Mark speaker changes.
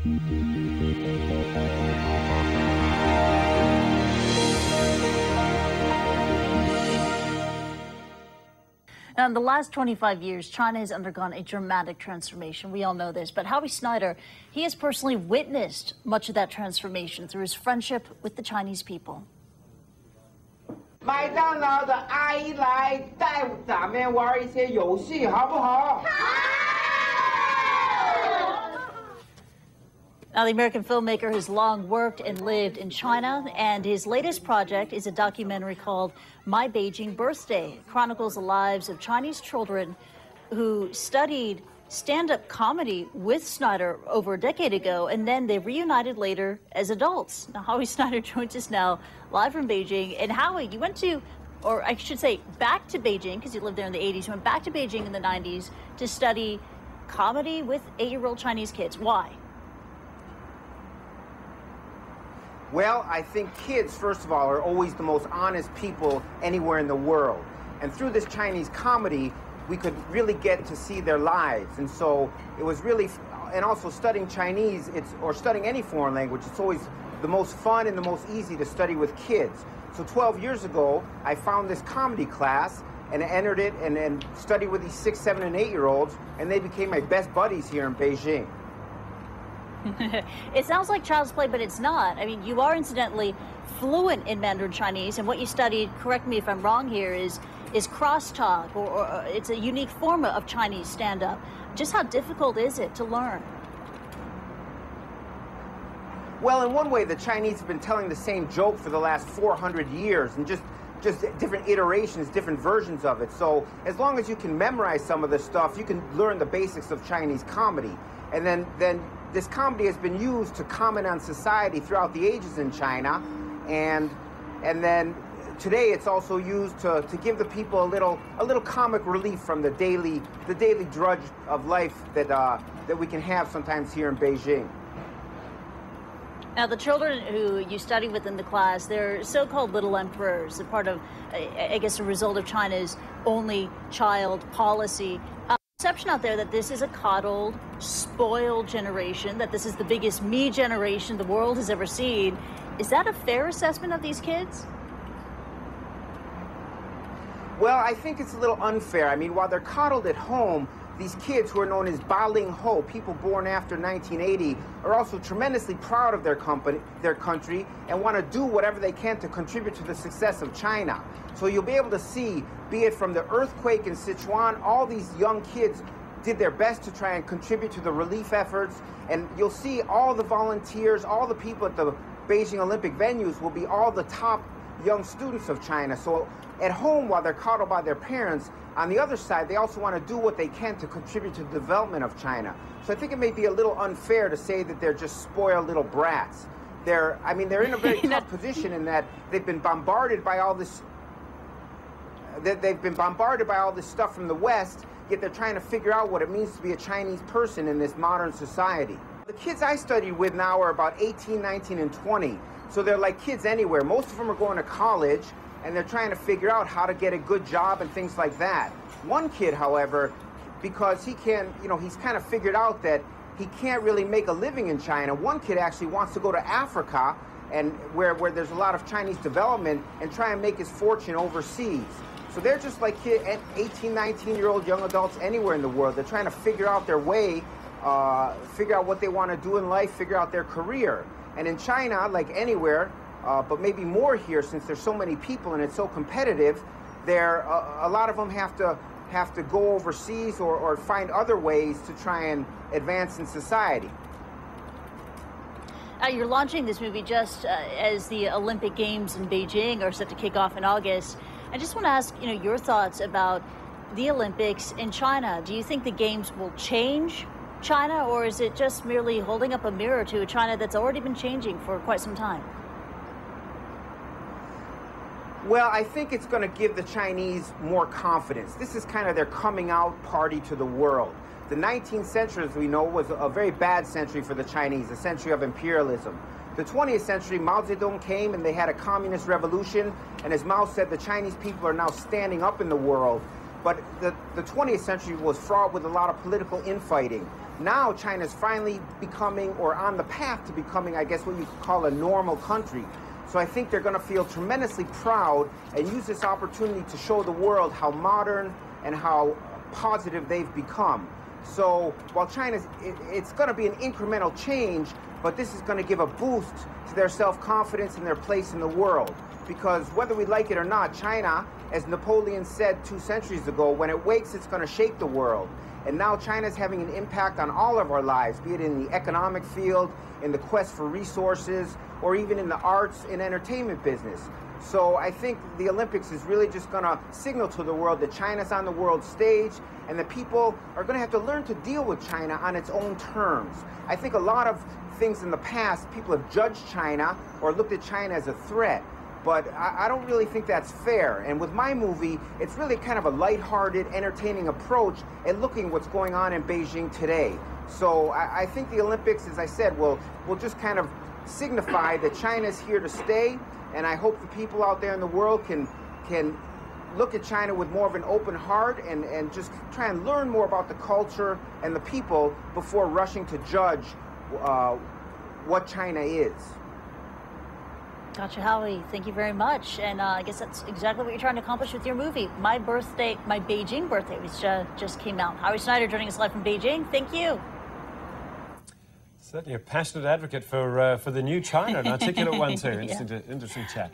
Speaker 1: Now, in the last 25 years, China has undergone a dramatic transformation. We all know this. But Howie Snyder, he has personally witnessed much of that transformation through his friendship with the Chinese people.
Speaker 2: 麦当劳的阿姨来带咱们玩一些游戏，好不好？
Speaker 1: Now, the American filmmaker has long worked and lived in China, and his latest project is a documentary called My Beijing Birthday. It chronicles the lives of Chinese children who studied stand-up comedy with Snyder over a decade ago, and then they reunited later as adults. Now, Howie Snyder joins us now live from Beijing. And Howie, you went to, or I should say, back to Beijing, because you lived there in the 80s. You went back to Beijing in the 90s to study comedy with 8-year-old Chinese kids. Why?
Speaker 2: Well, I think kids, first of all, are always the most honest people anywhere in the world. And through this Chinese comedy, we could really get to see their lives. And so it was really, and also studying Chinese, or studying any foreign language, it's always the most fun and the most easy to study with kids. So 12 years ago, I found this comedy class and entered it and studied with these 6, 7, and 8-year-olds, and they became my best buddies here in Beijing.
Speaker 1: It sounds like child's play, but it's not. I mean, you are incidentally fluent in Mandarin Chinese, and what you studied, correct me if I'm wrong here, is crosstalk, or it's a unique form of Chinese stand-up. Just how difficult is it to learn?
Speaker 2: Well, in one way, the Chinese have been telling the same joke for the last 400 years, and just different iterations, different versions of it. So as long as you can memorize some of this stuff, you can learn the basics of Chinese comedy. And then this comedy has been used to comment on society throughout the ages in China, and then today it's also used to give the people a little comic relief from the daily drudge of life that we can have sometimes here in Beijing.
Speaker 1: Now, the children who you study with in the class, they're so-called little emperors. They're part of, I guess, a result of China's only child policy. Perception out there that this is a coddled, spoiled generation, that this is the biggest me generation the world has ever seen. Is that a fair assessment of these kids?
Speaker 2: Well, I think it's a little unfair. I mean, while they're coddled at home, these kids who are known as Ba Ling Ho, people born after 1980, are also tremendously proud of their country, and want to do whatever they can to contribute to the success of China. So you'll be able to see, be it from the earthquake in Sichuan, all these young kids did their best to try and contribute to the relief efforts, and you'll see all the volunteers, all the people at the Beijing Olympic venues will be all the top young students of China. So at home, while they're coddled by their parents, on the other side, they also want to do what they can to contribute to the development of China. So I think it may be a little unfair to say that they're just spoiled little brats. They're in a very tough position in that they've been bombarded by all this. They've been bombarded by all this stuff from the West, yet they're trying to figure out what it means to be a Chinese person in this modern society. The kids I studied with now are about 18, 19, and 20. So they're like kids anywhere. Most of them are going to college, and they're trying to figure out how to get a good job and things like that. One kid, however, because he can, he's kind of figured out that he can't really make a living in China. One kid actually wants to go to Africa, and where there's a lot of Chinese development, and try and make his fortune overseas. So they're just like 18, 19-year-old young adults anywhere in the world. They're trying to figure out their way, figure out what they want to do in life, figure out their career. And in China, like anywhere, but maybe more here since there's so many people and it's so competitive, a lot of them have to go overseas or find other ways to try and advance in society.
Speaker 1: You're launching this movie just as the Olympic Games in Beijing are set to kick off in August. I just want to ask, your thoughts about the Olympics in China. Do you think the Games will change China, or is it just merely holding up a mirror to a China that's already been changing for quite some time?
Speaker 2: Well, I think it's going to give the Chinese more confidence. This is kind of their coming out party to the world. The 19th century, as we know, was a very bad century for the Chinese, a century of imperialism. The 20th century, Mao Zedong came and they had a communist revolution, and as Mao said, the Chinese people are now standing up in the world. But the 20th century was fraught with a lot of political infighting. now China's finally becoming, or on the path to becoming, I guess what you could call a normal country. So I think they're going to feel tremendously proud and use this opportunity to show the world how modern and how positive they've become. So while China's, it's going to be an incremental change, but this is going to give a boost to their self-confidence and their place in the world. Because whether we like it or not, China, as Napoleon said 2 centuries ago, when it wakes, it's going to shake the world. And now China's having an impact on all of our lives, be it in the economic field, in the quest for resources, or even in the arts and entertainment business. So I think the Olympics is really just going to signal to the world that China's on the world stage, and that people are going to have to learn to deal with China on its own terms. I think a lot of things in the past, people have judged China or looked at China as a threat. But I don't really think that's fair. And with my movie, it's really kind of a lighthearted, entertaining approach at looking what's going on in Beijing today. So I think the Olympics, as I said, will just kind of signify that China's here to stay. And I hope the people out there in the world can look at China with more of an open heart and just try and learn more about the culture and the people before rushing to judge what China is.
Speaker 1: Gotcha, Howie. Thank you very much. And I guess that's exactly what you're trying to accomplish with your movie. My Beijing Birthday, which just came out. Howie Snyder joining us live from Beijing. Thank you.
Speaker 3: Certainly a passionate advocate for the new China, an articulate one too.
Speaker 1: Yeah.
Speaker 3: Interesting chat.